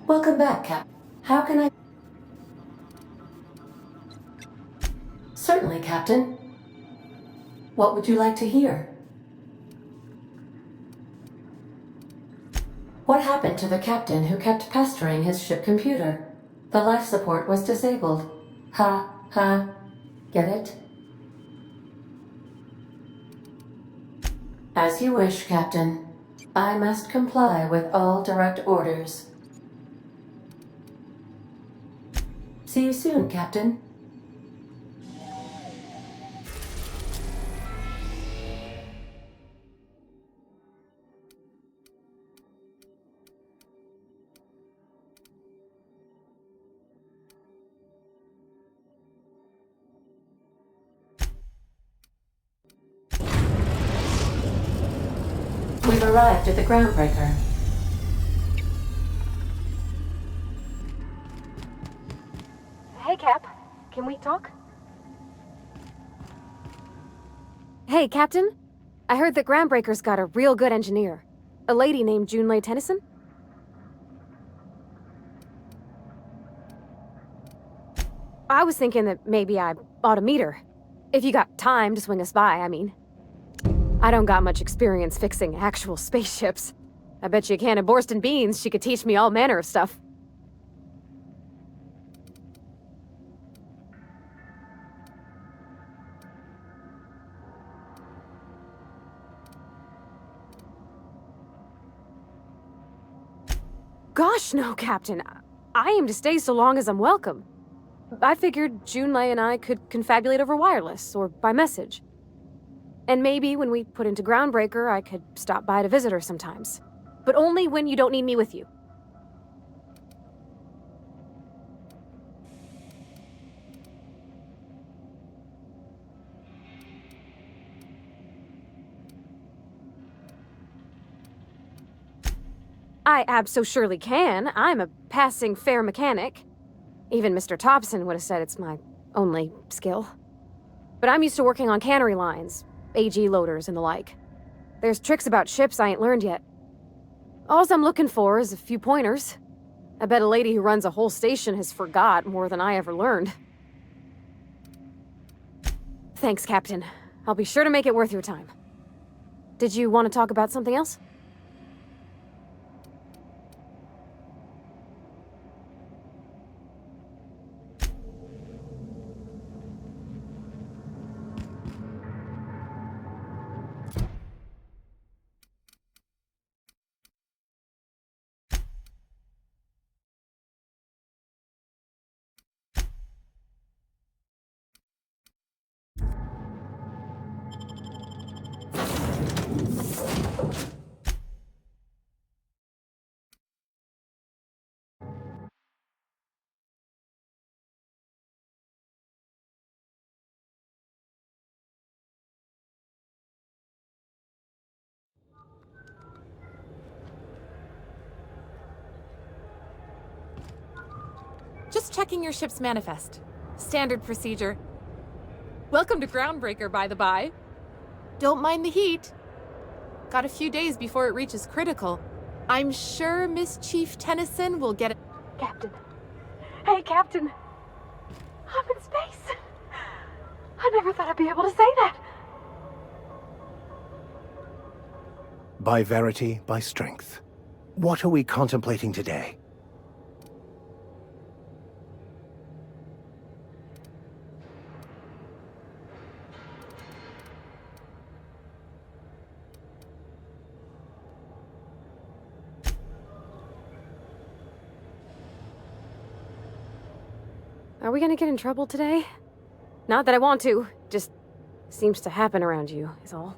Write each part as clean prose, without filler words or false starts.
Welcome back, Captain. How can I... Certainly, Captain. What would you like to hear? What happened to the captain who kept pestering his ship computer? The life support was disabled. Ha, ha. Get it? As you wish, Captain. I must comply with all direct orders. See you soon, Captain. We've arrived at the groundbreaker. Hey, Cap. Can we talk? Hey, Captain. I heard that Groundbreaker's got a real good engineer. A lady named Junlei Tennyson? I was thinking that maybe I ought to meet her. If you got time to swing us by, I mean. I don't got much experience fixing actual spaceships. I bet you a can of Borston beans she could teach me all manner of stuff. Gosh, no, Captain. I aim to stay so long as I'm welcome. I figured Junlei and I could confabulate over wireless, or by message. And maybe when we put into Groundbreaker, I could stop by to visit her sometimes. But only when you don't need me with you. I abso-surely can. I'm a passing fair mechanic. Even Mr. Thompson would have said it's my only skill. But I'm used to working on cannery lines, AG loaders and the like. There's tricks about ships I ain't learned yet. All I'm looking for is a few pointers. I bet a lady who runs a whole station has forgot more than I ever learned. Thanks, Captain. I'll be sure to make it worth your time. Did you want to talk about something else? Just checking your ship's manifest. Standard procedure. Welcome to Groundbreaker, by the by. Don't mind the heat. Got a few days before it reaches critical. I'm sure Miss Chief Tennyson will get it. Captain. Hey, Captain. I'm in space. I never thought I'd be able to say that. By verity, by strength. What are we contemplating today? Are we gonna get in trouble today? Not that I want to, just seems to happen around you, is all.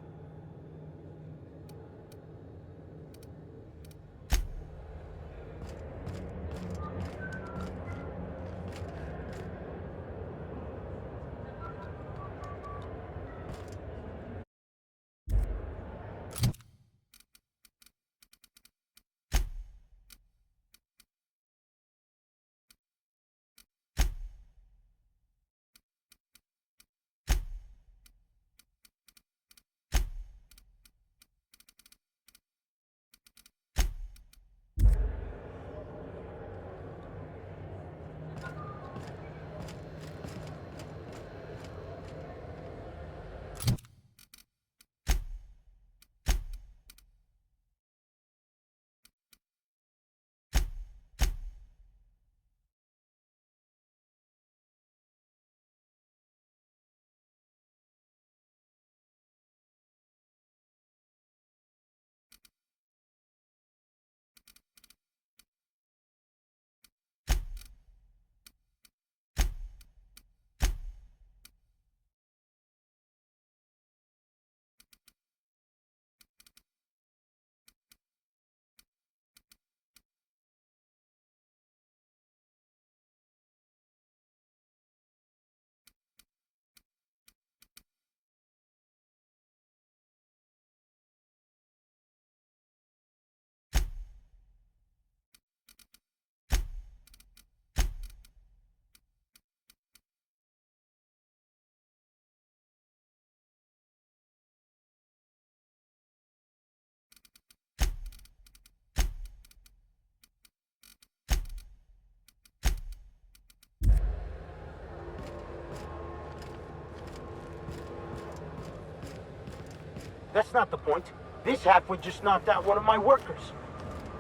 That's not the point. This halfwit just knocked out one of my workers.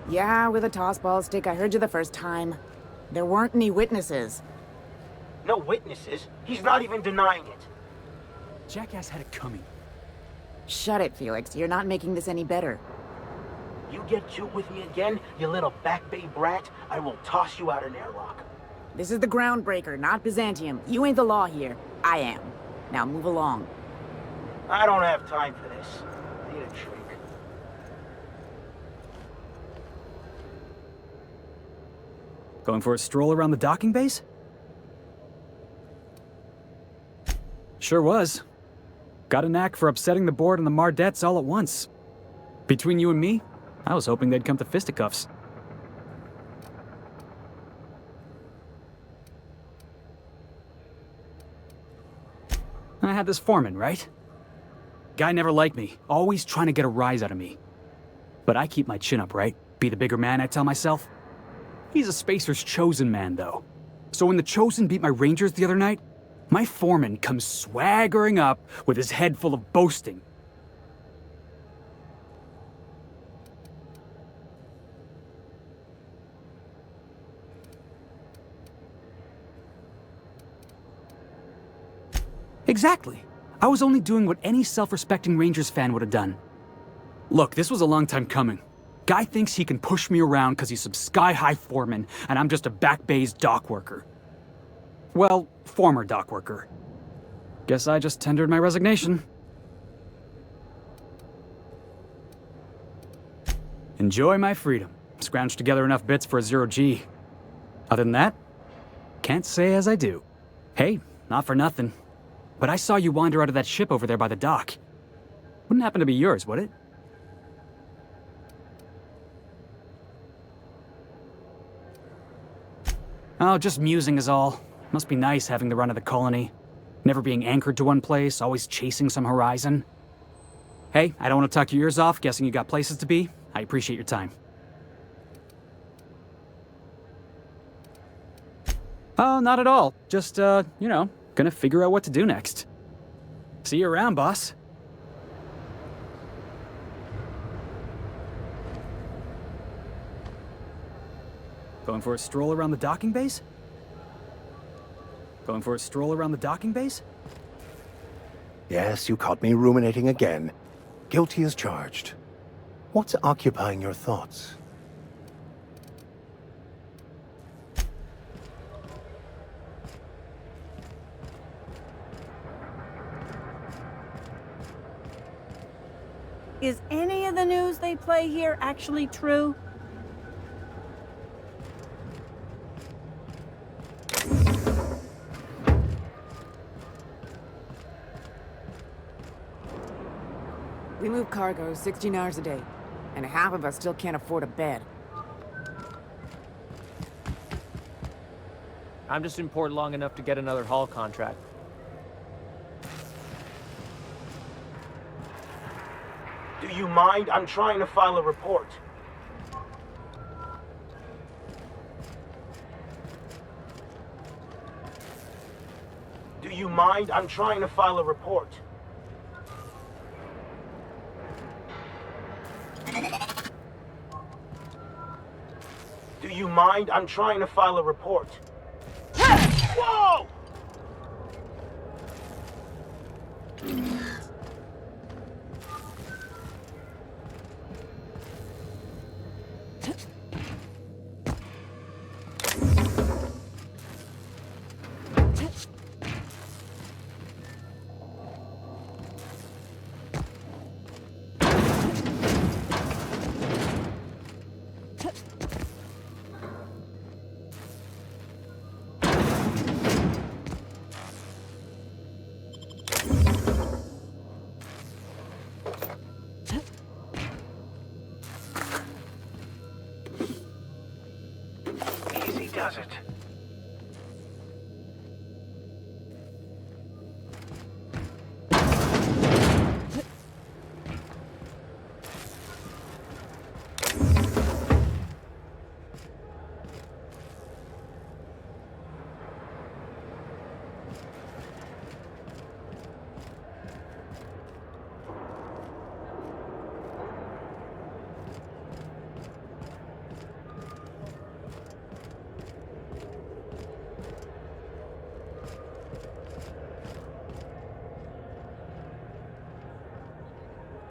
Yeah, with a tossball stick, I heard you the first time. There weren't any witnesses. No witnesses? He's not even denying it. Jackass had it coming. Shut it, Felix. You're not making this any better. You get cute with me again, you little Back Bay brat, I will toss you out an airlock. This is the Groundbreaker, not Byzantium. You ain't the law here. I am. Now move along. I don't have time for this. I need a drink. Going for a stroll around the docking base? Sure was. Got a knack for upsetting the board and the Mardettes all at once. Between you and me, I was hoping they'd come to fisticuffs. I had this foreman, right? Guy never liked me, always trying to get a rise out of me. But I keep my chin up, right? Be the bigger man, I tell myself. He's a Spacer's chosen man, though. So when the Chosen beat my Rangers the other night, my foreman comes swaggering up with his head full of boasting. Exactly. I was only doing what any self-respecting Rangers fan would have done. Look, this was a long time coming. Guy thinks he can push me around because he's some sky-high foreman, and I'm just a Back Bay's dock worker. Well, former dock worker. Guess I just tendered my resignation. Enjoy my freedom. Scrounged together enough bits for a 0G. Other than that, can't say as I do. Hey, not for nothing. But I saw you wander out of that ship over there by the dock. Wouldn't happen to be yours, would it? Oh, just musing is all. Must be nice having the run of the colony. Never being anchored to one place, always chasing some horizon. Hey, I don't want to talk your ears off, guessing you got places to be. I appreciate your time. Oh, not at all. Just, gonna figure out what to do next. See you around, boss. Going for a stroll around the docking base? Going for a stroll around the docking base? Yes, you caught me ruminating again. Guilty as charged. What's occupying your thoughts? Is any of the news they play here actually true? We move cargo 16 hours a day, and half of us still can't afford a bed. I'm just in port long enough to get another haul contract. Do you mind? I'm trying to file a report. Do you mind? I'm trying to file a report. Do you mind? I'm trying to file a report. Whoa! Easy does it.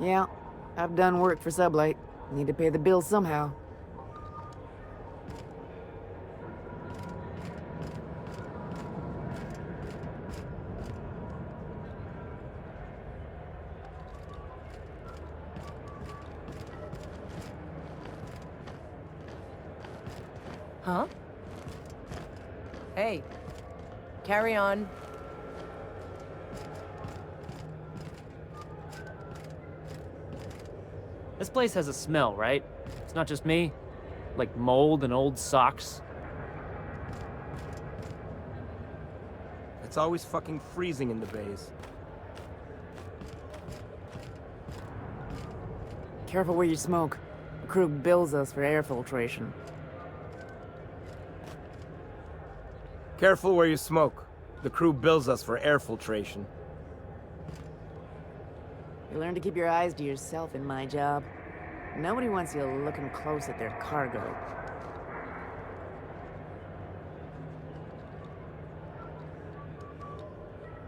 Yeah, I've done work for Sublight. Need to pay the bills somehow. Huh? Hey, carry on. This place has a smell, right? It's not just me. Like mold and old socks. It's always fucking freezing in the bays. Careful where you smoke. The crew bills us for air filtration. Careful where you smoke. The crew bills us for air filtration. You learn to keep your eyes to yourself in my job. Nobody wants you looking close at their cargo.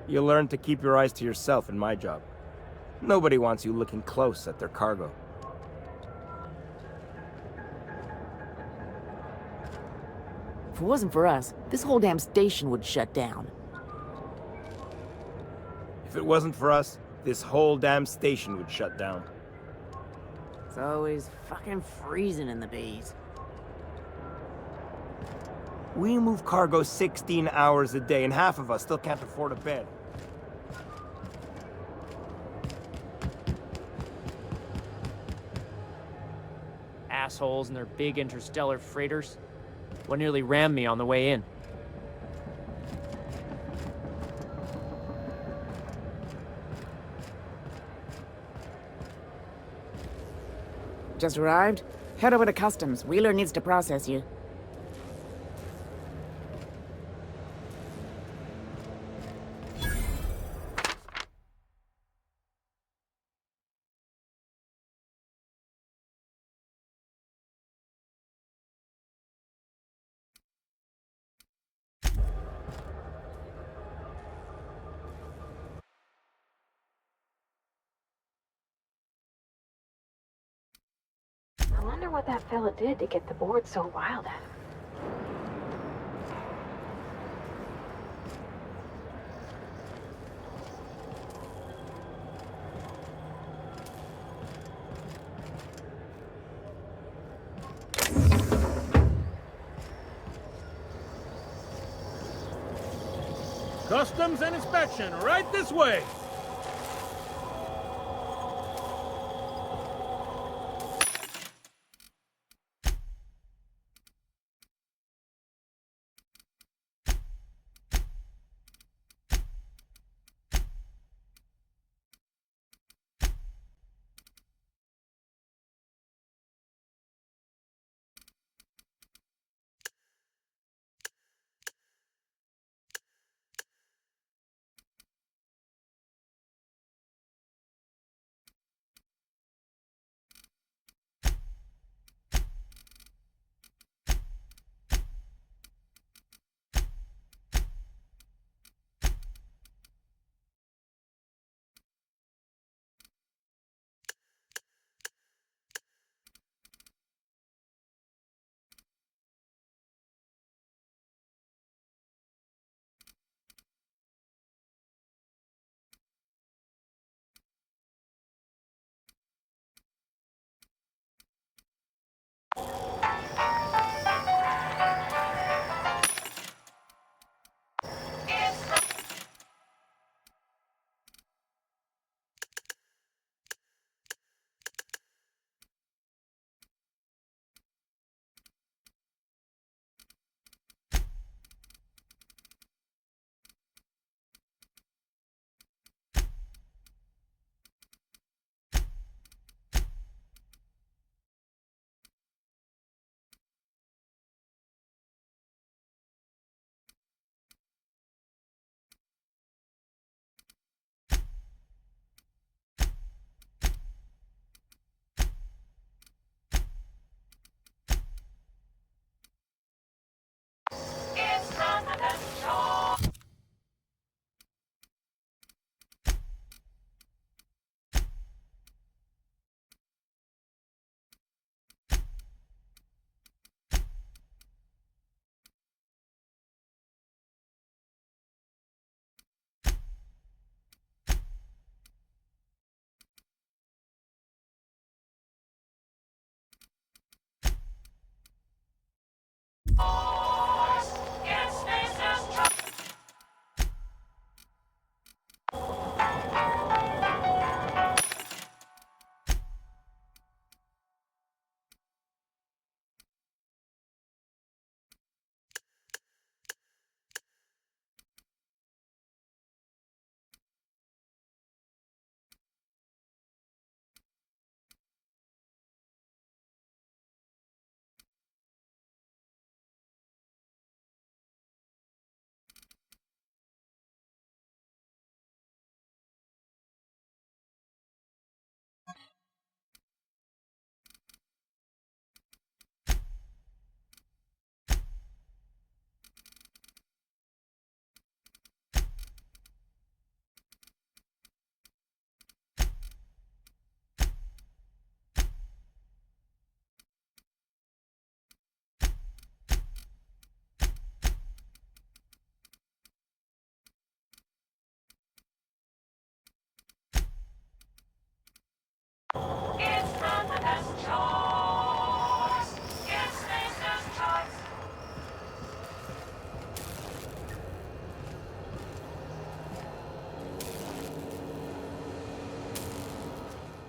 You learn to keep your eyes to yourself in my job. Nobody wants you looking close at their cargo. If it wasn't for us, this whole damn station would shut down. If it wasn't for us, this whole damn station would shut down. It's always fucking freezing in the bays. We move cargo 16 hours a day, and half of us still can't afford a bed. Assholes and their big interstellar freighters. One nearly rammed me on the way in. Just arrived? Head over to customs. Wheeler needs to process you. I wonder what that fella did to get the board so wild at him. Customs and inspection, right this way!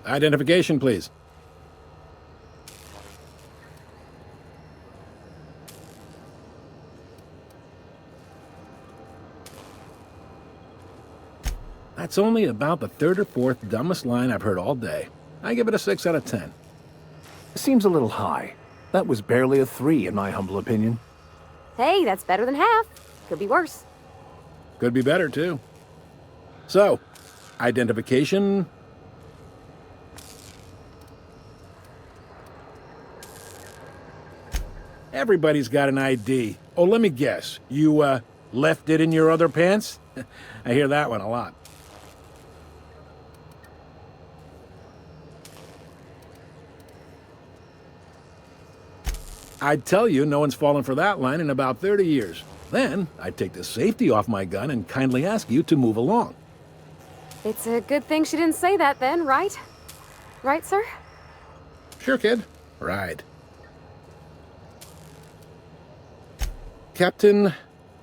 Identification, please. That's only about the third or fourth dumbest line I've heard all day. I give it a 6 out of 10. Seems a little high. That was barely a 3 in my humble opinion. Hey, that's better than half. Could be worse. Could be better, too. So, identification. Everybody's got an ID. Oh, let me guess. You, left it in your other pants? I hear that one a lot. I'd tell you no one's fallen for that line in about 30 years. Then, I'd take the safety off my gun and kindly ask you to move along. It's a good thing she didn't say that then, right? Right, sir? Sure, kid. Right. Captain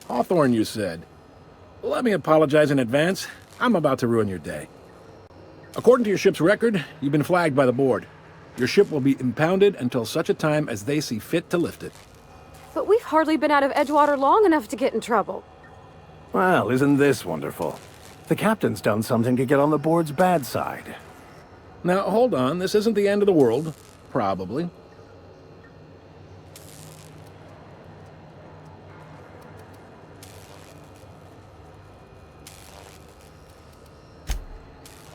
Hawthorne, you said. Let me apologize in advance. I'm about to ruin your day. According to your ship's record, you've been flagged by the board. Your ship will be impounded until such a time as they see fit to lift it. But we've hardly been out of Edgewater long enough to get in trouble. Well, isn't this wonderful? The captain's done something to get on the board's bad side. Now, hold on. This isn't the end of the world. Probably.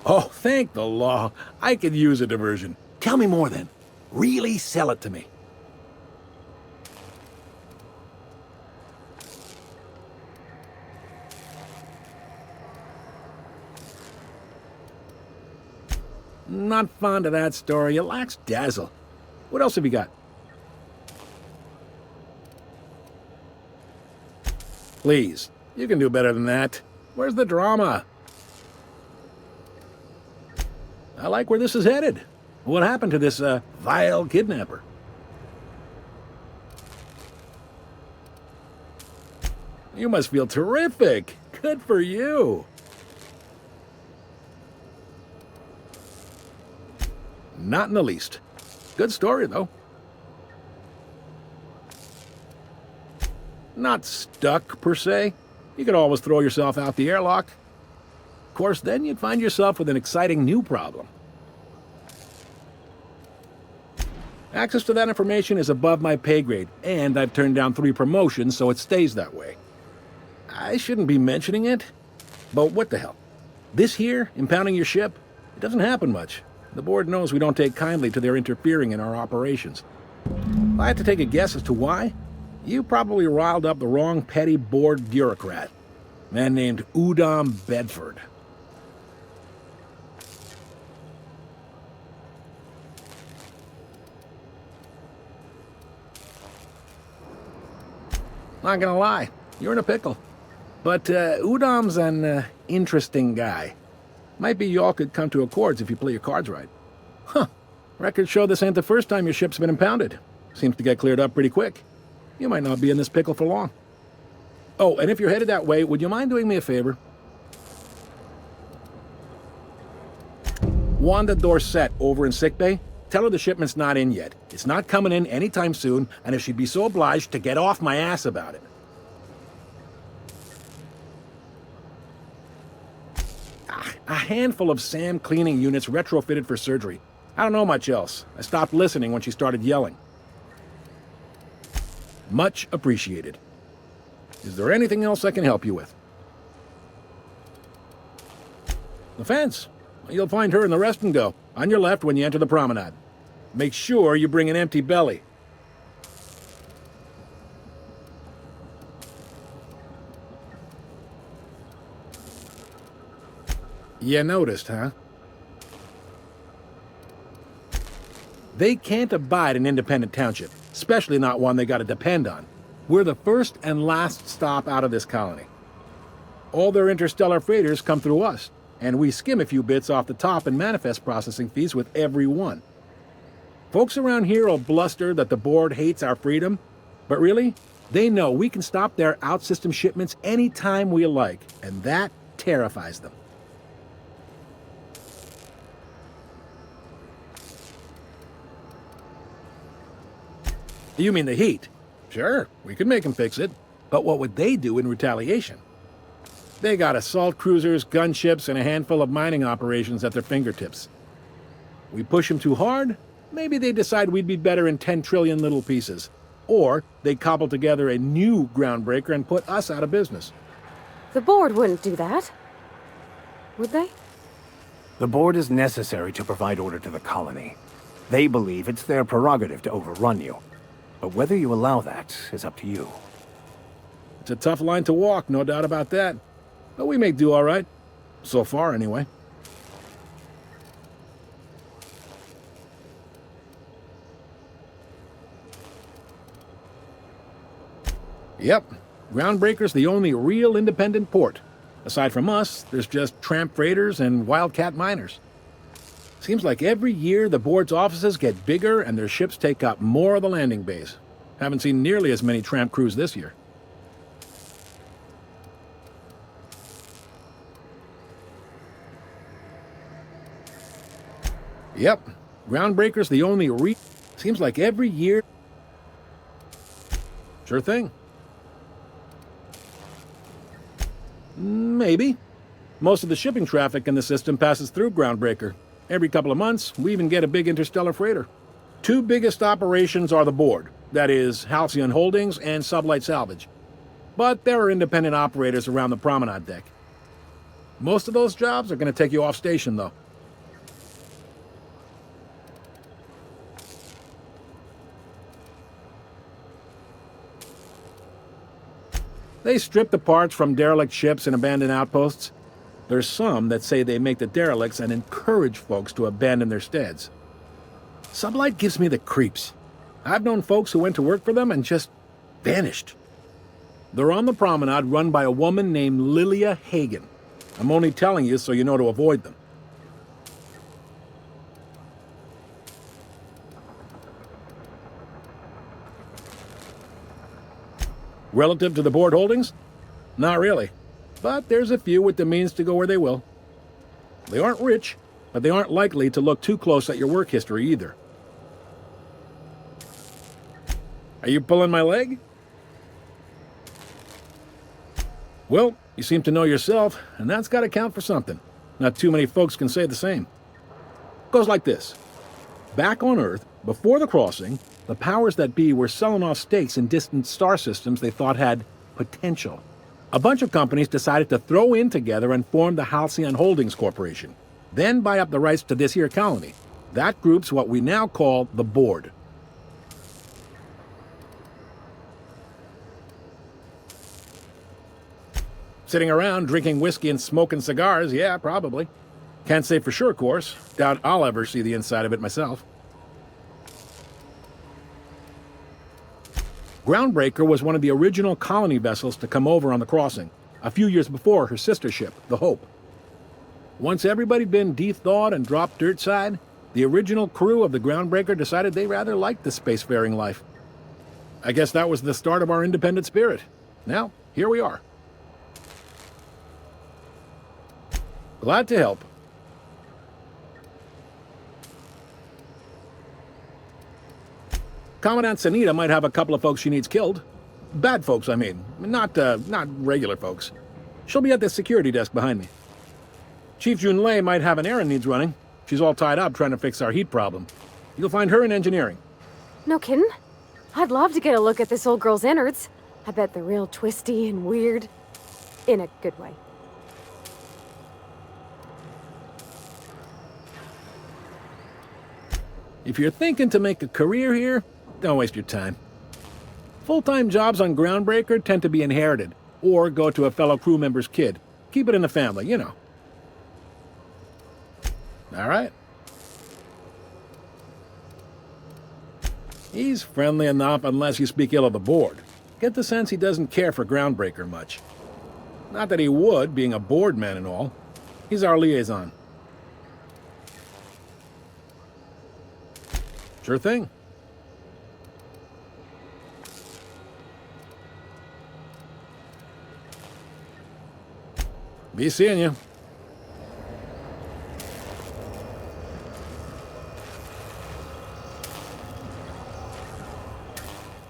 Oh, thank the law. I could use a diversion. Tell me more then. Really sell it to me. Not fond of that story. It lacks dazzle. What else have you got? Please, you can do better than that. Where's the drama? I like where this is headed. What happened to this, vile kidnapper? You must feel terrific. Good for you. Not in the least. Good story, though. Not stuck, per se. You could always throw yourself out the airlock. Of course, then you'd find yourself with an exciting new problem. Access to that information is above my pay grade, and I've turned down 3 promotions, so it stays that way. I shouldn't be mentioning it, but what the hell? This here, impounding your ship, it doesn't happen much. The board knows we don't take kindly to their interfering in our operations. If I had to take a guess as to why, you probably riled up the wrong petty board bureaucrat. A man named Udom Bedford. Not gonna lie, you're in a pickle. But Udom's an interesting guy. Might be y'all could come to accords if you play your cards right. Huh. Records show this ain't the first time your ship's been impounded. Seems to get cleared up pretty quick. You might not be in this pickle for long. Oh, and if you're headed that way, would you mind doing me a favor? Wanda Dorset over in sickbay, tell her the shipment's not in yet. It's not coming in anytime soon, and if she'd be so obliged to get off my ass about it. A handful of SAM cleaning units retrofitted for surgery. I don't know much else. I stopped listening when she started yelling. Much appreciated. Is there anything else I can help you with? The fence. You'll find her in the rest and go, on your left when you enter the promenade. Make sure you bring an empty belly. You noticed, huh? They can't abide an independent township, especially not one they gotta depend on. We're the first and last stop out of this colony. All their interstellar freighters come through us, and we skim a few bits off the top in manifest processing fees with every one. Folks around here will bluster that the board hates our freedom, but really, they know we can stop their out-system shipments anytime we like, and that terrifies them. You mean the heat? Sure, we could make them fix it. But what would they do in retaliation? They got assault cruisers, gunships, and a handful of mining operations at their fingertips. We push them too hard, maybe they decide we'd be better in 10 trillion little pieces. Or they cobble together a new groundbreaker and put us out of business. The board wouldn't do that. Would they? The board is necessary to provide order to the colony. They believe it's their prerogative to overrun you. But whether you allow that is up to you. It's a tough line to walk, no doubt about that. But we make do all right. So far, anyway. Yep, Groundbreaker's the only real independent port. Aside from us, there's just tramp freighters and wildcat miners. Seems like every year the board's offices get bigger and their ships take up more of the landing bays. Haven't seen nearly as many tramp crews this year. Yep, Groundbreaker's the only Seems like every year... Sure thing. Maybe. Most of the shipping traffic in the system passes through Groundbreaker. Every couple of months, we even get a big interstellar freighter. Two biggest operations are the board. That is, Halcyon Holdings and Sublight Salvage. But there are independent operators around the promenade deck. Most of those jobs are going to take you off station, though. They strip the parts from derelict ships and abandoned outposts. There's some that say they make the derelicts and encourage folks to abandon their steads. Sublight gives me the creeps. I've known folks who went to work for them and just vanished. They're on the promenade run by a woman named Lilia Hagen. I'm only telling you so you know to avoid them. Relative to the board holdings? Not really. But there's a few with the means to go where they will. They aren't rich, but they aren't likely to look too close at your work history either. Are you pulling my leg? Well, you seem to know yourself, and that's got to count for something. Not too many folks can say the same. Goes like this. Back on Earth, before the crossing, the powers that be were selling off stakes in distant star systems they thought had potential. A bunch of companies decided to throw in together and form the Halcyon Holdings Corporation, then buy up the rights to this here colony. That group's what we now call the board. Sitting around drinking whiskey and smoking cigars, yeah, probably. Can't say for sure, of course. Doubt I'll ever see the inside of it myself. Groundbreaker was one of the original colony vessels to come over on the crossing, a few years before her sister ship, the Hope. Once everybody'd been de-thawed and dropped dirtside, the original crew of the Groundbreaker decided they rather liked the spacefaring life. I guess that was the start of our independent spirit. Now, here we are. Glad to help. Commandant Sanita might have a couple of folks she needs killed. Bad folks, I mean. Not regular folks. She'll be at the security desk behind me. Chief Junlei might have an errand needs running. She's all tied up trying to fix our heat problem. You'll find her in engineering. No kidding? I'd love to get a look at this old girl's innards. I bet they're real twisty and weird. In a good way. If you're thinking to make a career here, don't waste your time. Full-time jobs on Groundbreaker tend to be inherited, or go to a fellow crew member's kid. Keep it in the family, you know. All right. He's friendly enough unless you speak ill of the board. Get the sense he doesn't care for Groundbreaker much. Not that he would, being a board man and all. He's our liaison. Sure thing. Be seeing you.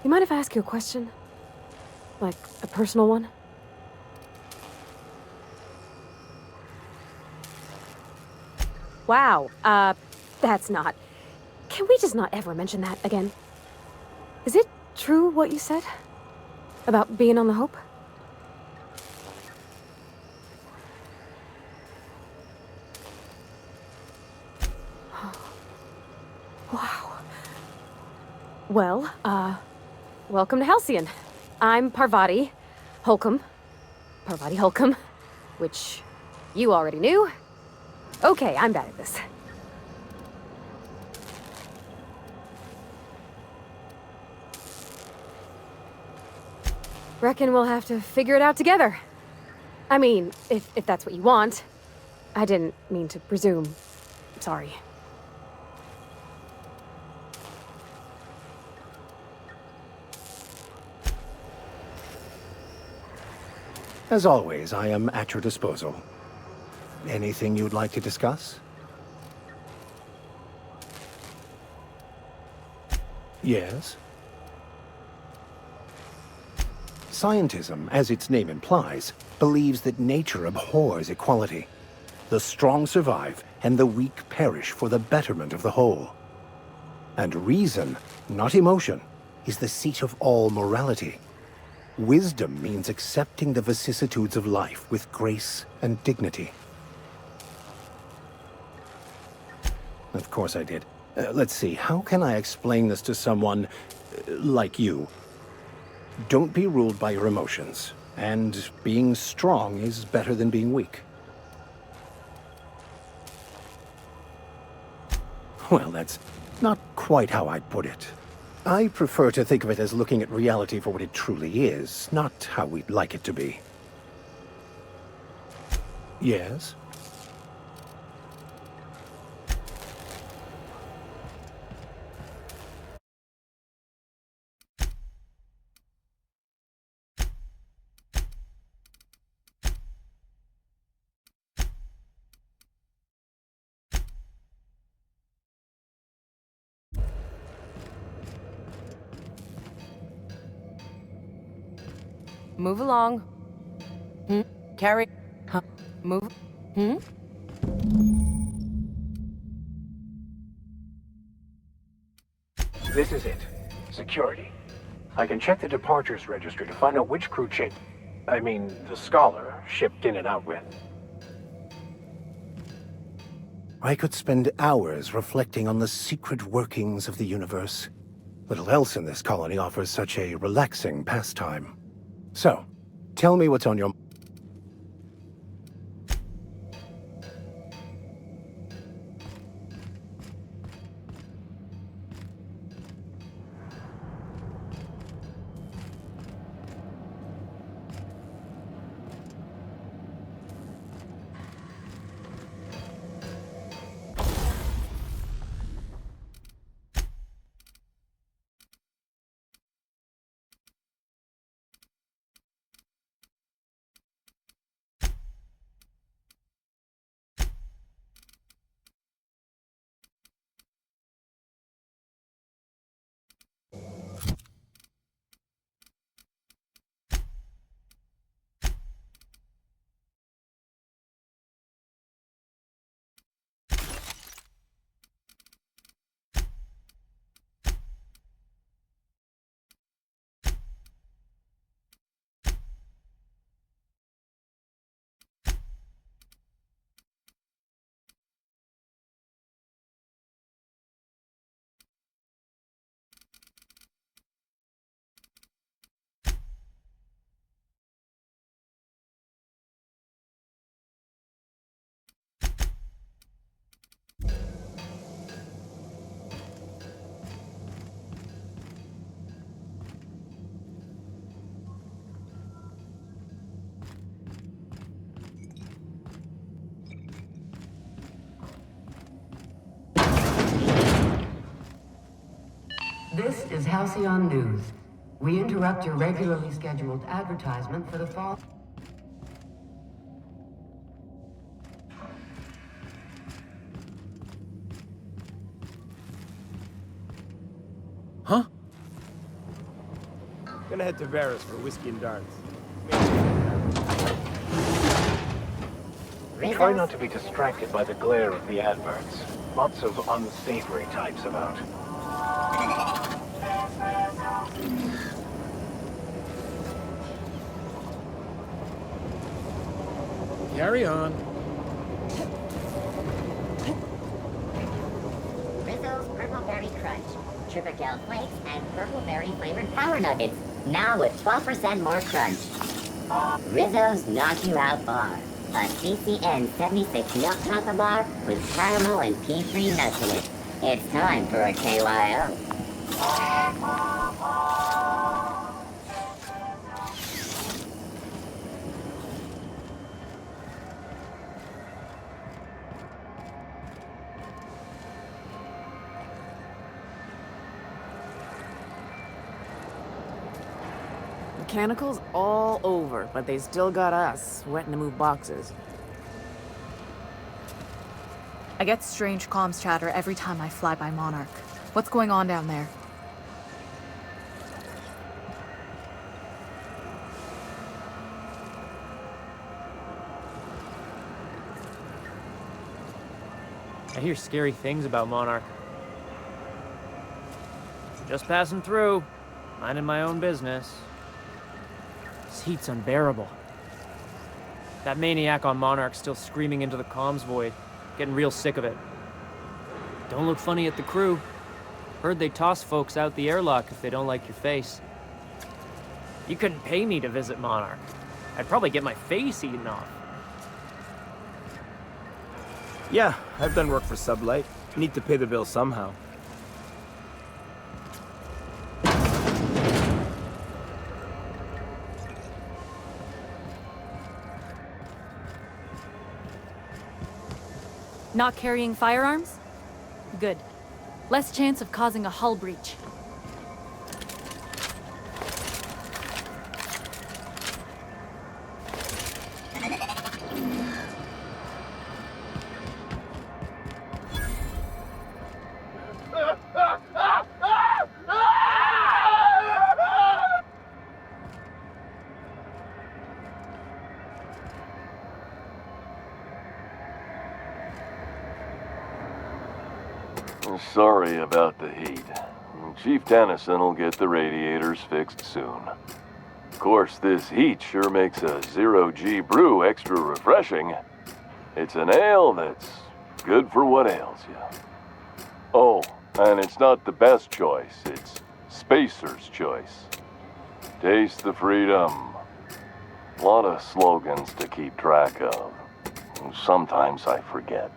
You mind if I ask you a question? Like, a personal one? Wow, that's not... Can we just not ever mention that again? Is it true what you said? About being on the Hope? Wow. Well, welcome to Halcyon. I'm Parvati Holcomb. Parvati Holcomb, which you already knew. Okay, I'm bad at this. Reckon we'll have to figure it out together. I mean, if that's what you want. I didn't mean to presume. Sorry. As always, I am at your disposal. Anything you'd like to discuss? Yes? Scientism, as its name implies, believes that nature abhors equality. The strong survive, and the weak perish for the betterment of the whole. And reason, not emotion, is the seat of all morality. Wisdom means accepting the vicissitudes of life with grace and dignity. Of course I did. Let's see, how can I explain this to someone like you? Don't be ruled by your emotions, and being strong is better than being weak. Well, that's not quite how I'd put it. I prefer to think of it as looking at reality for what it truly is, not how we'd like it to be. Yes? Move along. Carry... Huh? Move... This is it. Security. I can check the departures registry to find out which crew the Scholar shipped in and out with. I could spend hours reflecting on the secret workings of the universe. Little else in this colony offers such a relaxing pastime. So, tell me what's on your... This is Halcyon News. We interrupt your regularly scheduled advertisement for the fall. Huh? gonna head to Varus for whiskey and darts. Try not to be distracted by the glare of the adverts. Lots of unsavory types about. Carry on. Rizzo's Purple Berry Crunch, Triple Flakes, and Purple Berry flavored Power Nuggets. Now with 12% more crunch. Rizzo's Knock You Out Bar. A CCN 76 milk chocolate bar with caramel and pea-free nuts in it. It's time for a KYO. Mechanical's all over, but they still got us, waiting to move boxes. I get strange comms chatter every time I fly by Monarch. What's going on down there? I hear scary things about Monarch. Just passing through, minding my own business. This heat's unbearable. That maniac on Monarch's still screaming into the comms void. Getting real sick of it. Don't look funny at the crew. Heard they toss folks out the airlock if they don't like your face. You couldn't pay me to visit Monarch. I'd probably get my face eaten off. Yeah, I've done work for Sublight. Need to pay the bill somehow. Not carrying firearms? Good. Less chance of causing a hull breach. Sorry about the heat. Chief Tennyson will get the radiators fixed soon. Of course, this heat sure makes a zero-G brew extra refreshing. It's an ale that's good for what ails you. Oh, and it's not the best choice, it's Spacer's choice. Taste the freedom. A lot of slogans to keep track of. Sometimes I forget.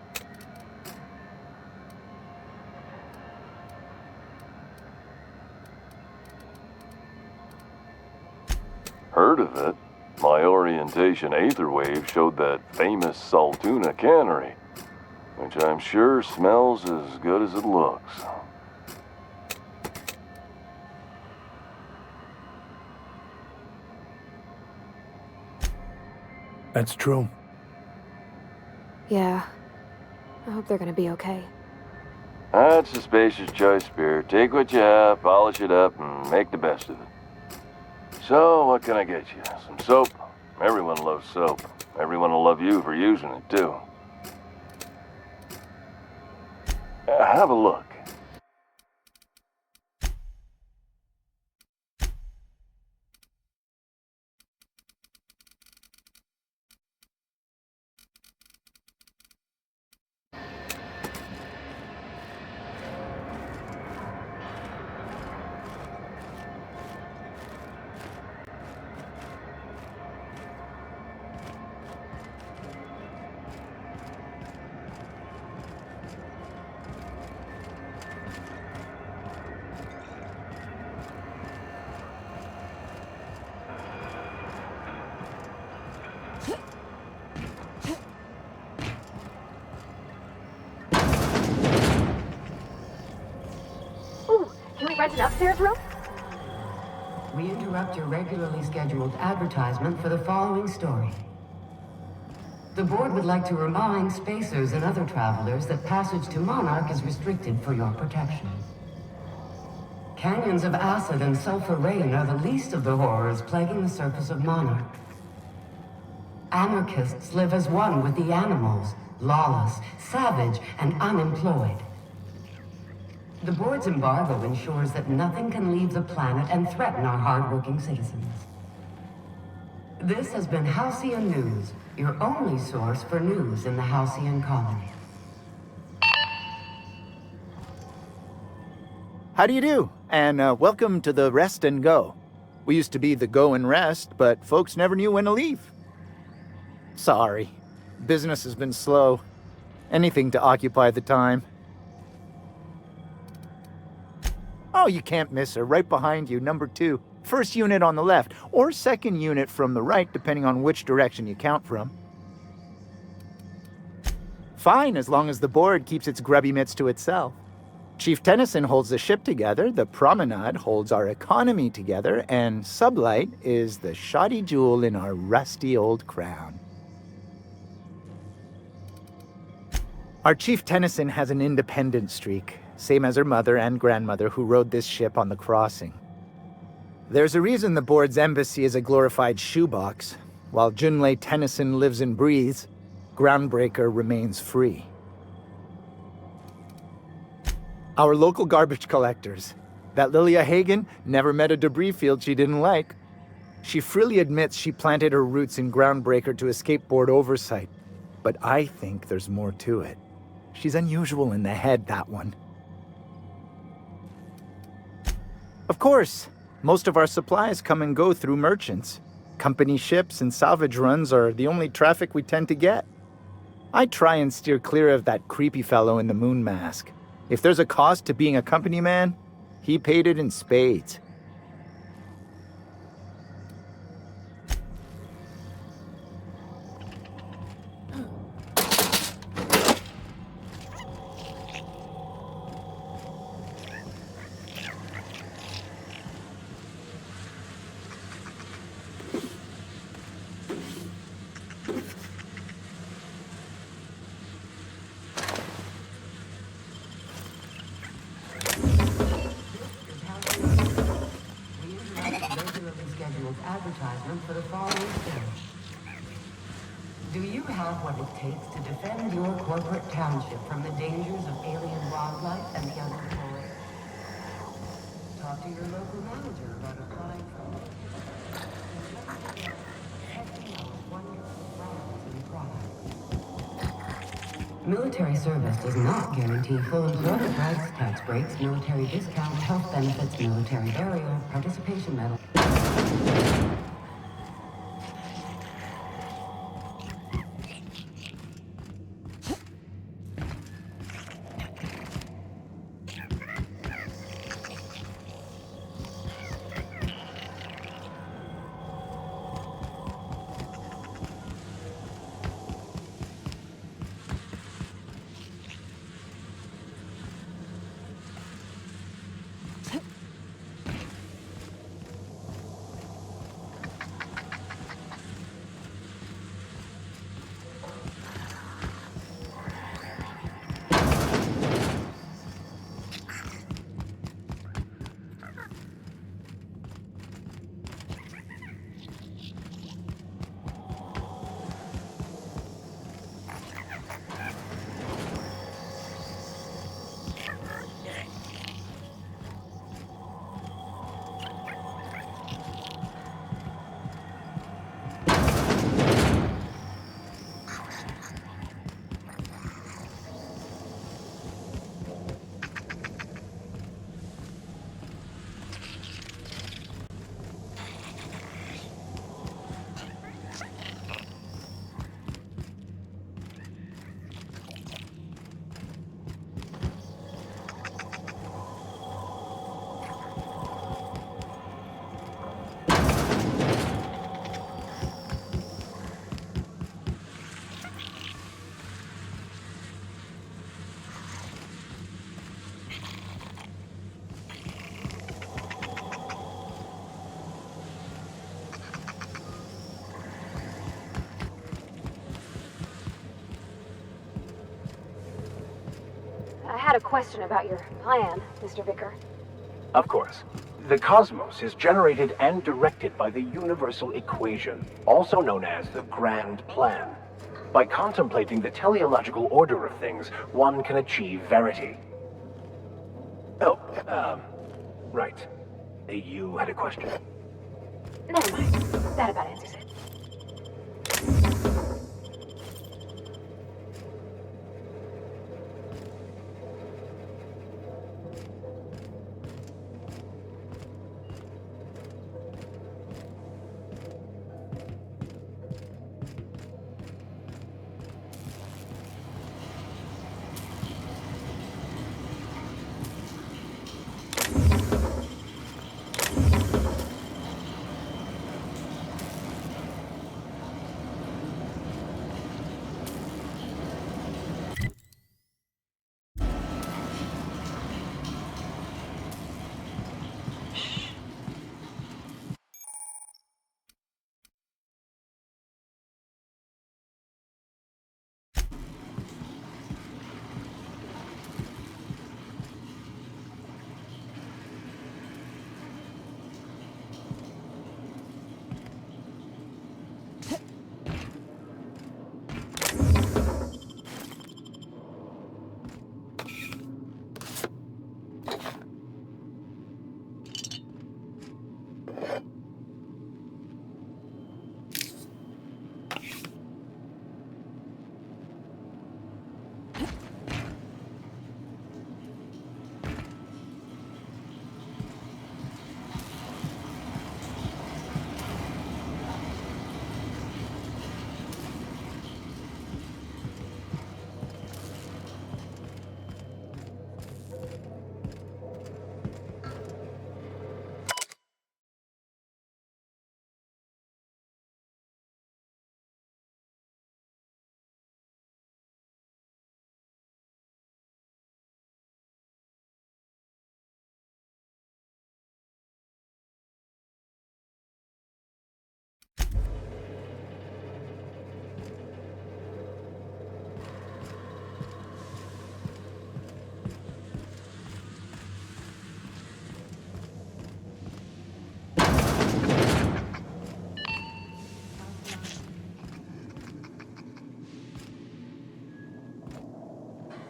Heard of it? My orientation aether wave showed that famous Saltuna cannery, which I'm sure smells as good as it looks. That's true. Yeah. I hope they're gonna be okay. That's a spacious choice, Spirit. Take what you have, polish it up, and make the best of it. So, what can I get you? Some soap? Everyone loves soap. Everyone will love you for using it, too. Have a look. Rent an upstairs room? We interrupt your regularly scheduled advertisement for the following story. The board would like to remind spacers and other travelers that passage to Monarch is restricted for your protection. Canyons of acid and sulfur rain are the least of the horrors plaguing the surface of Monarch. Anarchists live as one with the animals, lawless, savage, and unemployed. The board's embargo ensures that nothing can leave the planet and threaten our hardworking citizens. This has been Halcyon News, your only source for news in the Halcyon colony. How do you do? And welcome to the Rest and Go. We used to be the Go and Rest, but folks never knew when to leave. Sorry. Business has been slow. Anything to occupy the time. Oh, you can't miss her. Right behind you, number 2. First unit on the left, or second unit from the right, depending on which direction you count from. Fine, as long as the board keeps its grubby mitts to itself. Chief Tennyson holds the ship together, the Promenade holds our economy together, and Sublight is the shoddy jewel in our rusty old crown. Our Chief Tennyson has an independent streak, same as her mother and grandmother who rode this ship on the crossing. There's a reason the board's embassy is a glorified shoebox. While Junlei Tennyson lives and breathes, Groundbreaker remains free. Our local garbage collectors. That Lilia Hagen never met a debris field she didn't like. She freely admits she planted her roots in Groundbreaker to escape board oversight. But I think there's more to it. She's unusual in the head, that one. Of course, most of our supplies come and go through merchants. Company ships and salvage runs are the only traffic we tend to get. I try and steer clear of that creepy fellow in the moon mask. If there's a cost to being a company man, he paid it in spades. Advertisement for the following day. Do you have what it takes to defend your corporate township from the dangers of alien wildlife and the unemployed? Talk to your local manager about applying for military service does not guarantee full employment rights, tax breaks, military discounts, health benefits, military burial, participation medal. I had a question about your plan, Mr. Vicker. Of course. The cosmos is generated and directed by the universal equation, also known as the Grand Plan. By contemplating the teleological order of things, one can achieve verity. Oh, right. You had a question. Never mind. That about answers it.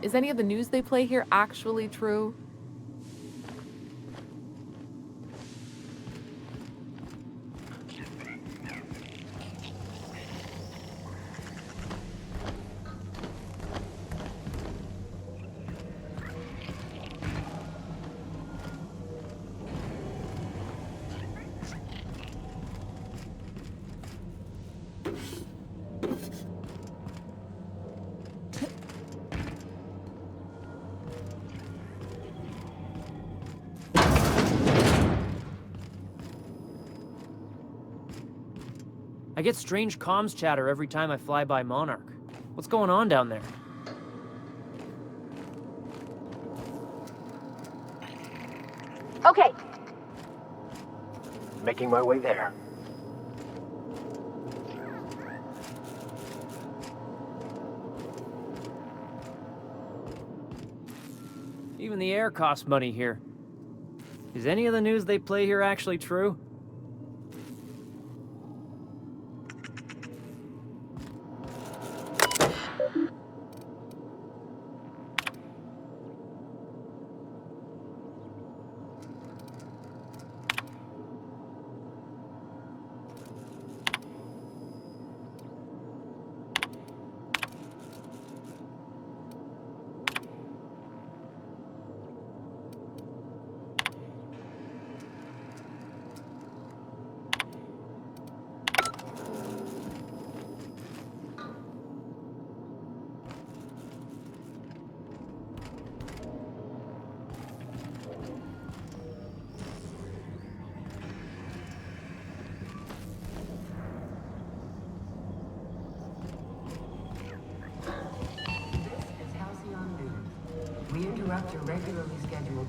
Is any of the news they play here actually true? I get strange comms chatter every time I fly by Monarch. What's going on down there? Okay. Making my way there. Even the air costs money here. Is any of the news they play here actually true? We interrupt your regularly scheduled...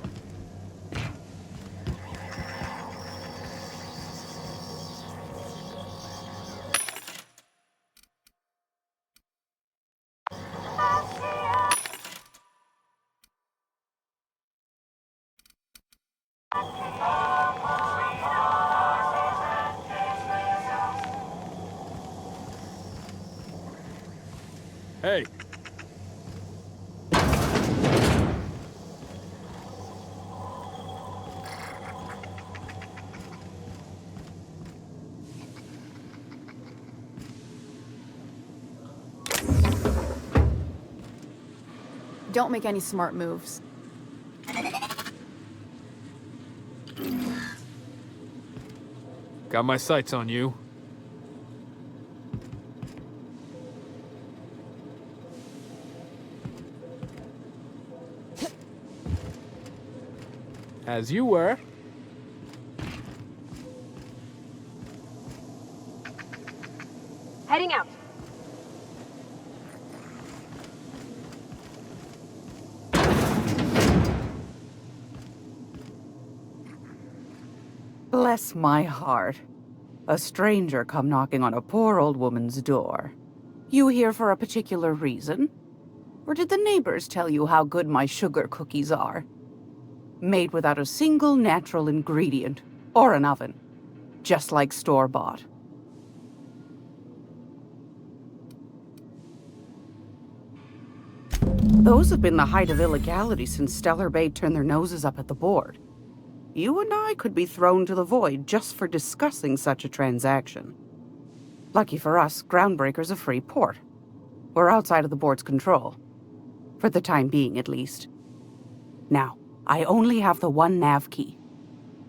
Hey. Don't make any smart moves. Got my sights on you. As you were. Heading out. Bless my heart. A stranger come knocking on a poor old woman's door. You here for a particular reason? Or did the neighbors tell you how good my sugar cookies are? Made without a single natural ingredient, or an oven. Just like store-bought. Those have been the height of illegality since Stellar Bay turned their noses up at the board. You and I could be thrown to the void just for discussing such a transaction. Lucky for us, Groundbreaker's a free port. We're outside of the board's control. For the time being, at least. Now, I only have the one nav key.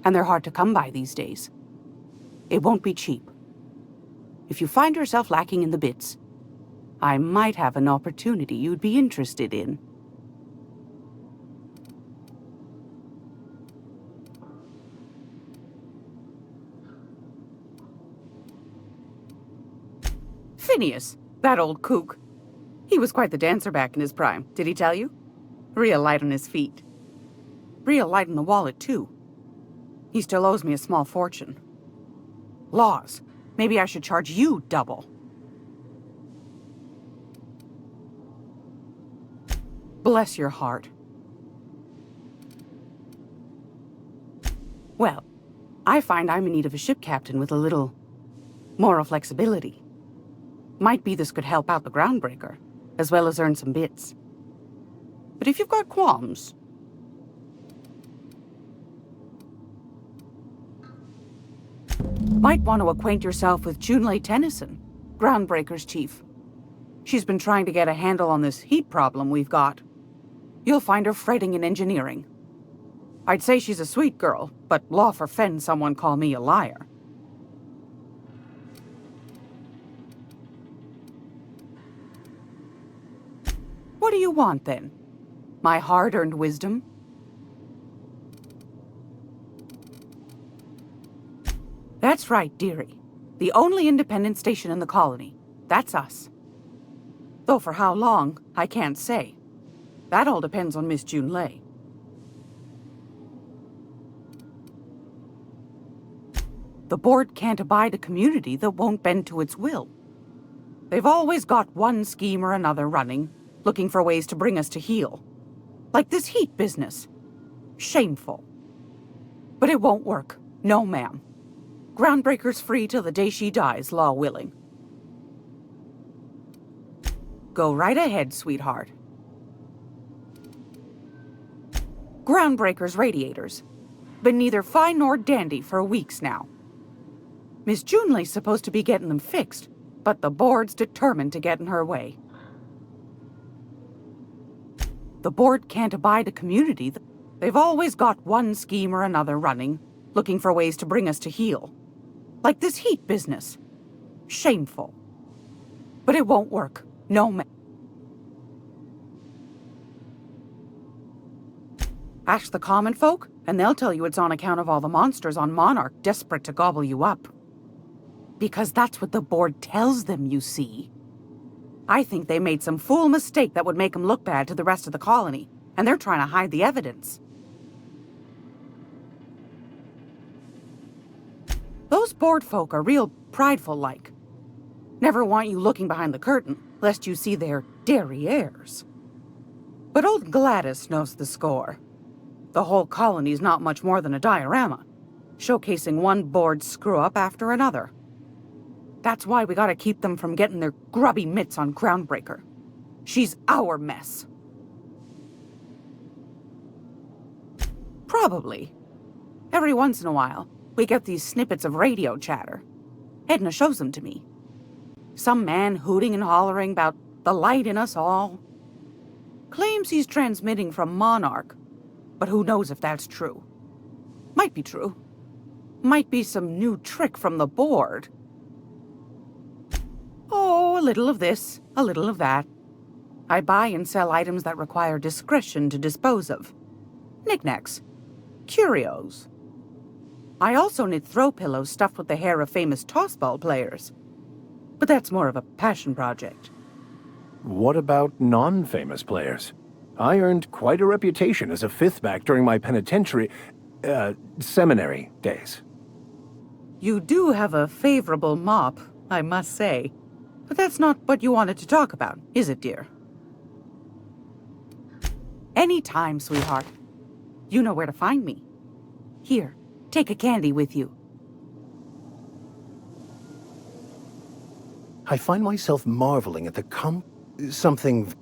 And they're hard to come by these days. It won't be cheap. If you find yourself lacking in the bits, I might have an opportunity you'd be interested in. Phineas, that old kook. He was quite the dancer back in his prime, did he tell you? Real light on his feet. Real light on the wallet, too. He still owes me a small fortune. Laws. Maybe I should charge you double. Bless your heart. Well, I find I'm in need of a ship captain with a little moral flexibility. Might be this could help out the Groundbreaker, as well as earn some bits. But if you've got qualms... Might want to acquaint yourself with Junlei Tennyson, Groundbreaker's chief. She's been trying to get a handle on this heat problem we've got. You'll find her fretting in engineering. I'd say she's a sweet girl, but law forfend someone call me a liar. What do you want, then? My hard-earned wisdom? That's right, dearie. The only independent station in the colony. That's us. Though for how long, I can't say. That all depends on Miss Junlei. The board can't abide a community that won't bend to its will. They've always got one scheme or another running, looking for ways to bring us to heel. Like this heat business. Shameful. But it won't work. No, ma'am. Groundbreaker's free till the day she dies, law willing. Go right ahead, sweetheart. Groundbreaker's radiators. Been neither fine nor dandy for weeks now. Miss Junlei's supposed to be getting them fixed, but the board's determined to get in her way. The board can't abide a community. They've always got one scheme or another running, looking for ways to bring us to heel. Like this heat business. Shameful. But it won't work. No, ma'am. Ask the common folk, and they'll tell you it's on account of all the monsters on Monarch desperate to gobble you up. Because that's what the board tells them, you see. I think they made some fool mistake that would make them look bad to the rest of the colony, and they're trying to hide the evidence. Those board folk are real prideful-like. Never want you looking behind the curtain, lest you see their derrieres. But old Gladys knows the score. The whole colony's not much more than a diorama, showcasing one board screw-up after another. That's why we gotta keep them from getting their grubby mitts on Groundbreaker. She's our mess. Probably. Every once in a while, we get these snippets of radio chatter. Edna shows them to me. Some man hooting and hollering about the light in us all. Claims he's transmitting from Monarch, but who knows if that's true. Might be true. Might be some new trick from the board. Oh, a little of this, a little of that. I buy and sell items that require discretion to dispose of. Knickknacks. Curios. I also knit throw pillows stuffed with the hair of famous tossball players. But that's more of a passion project. What about non-famous players? I earned quite a reputation as a fifth-back during my seminary days. You do have a favorable mop, I must say. But that's not what you wanted to talk about, is it, dear? Anytime, sweetheart. You know where to find me. Here, take a candy with you. I find myself marveling at the something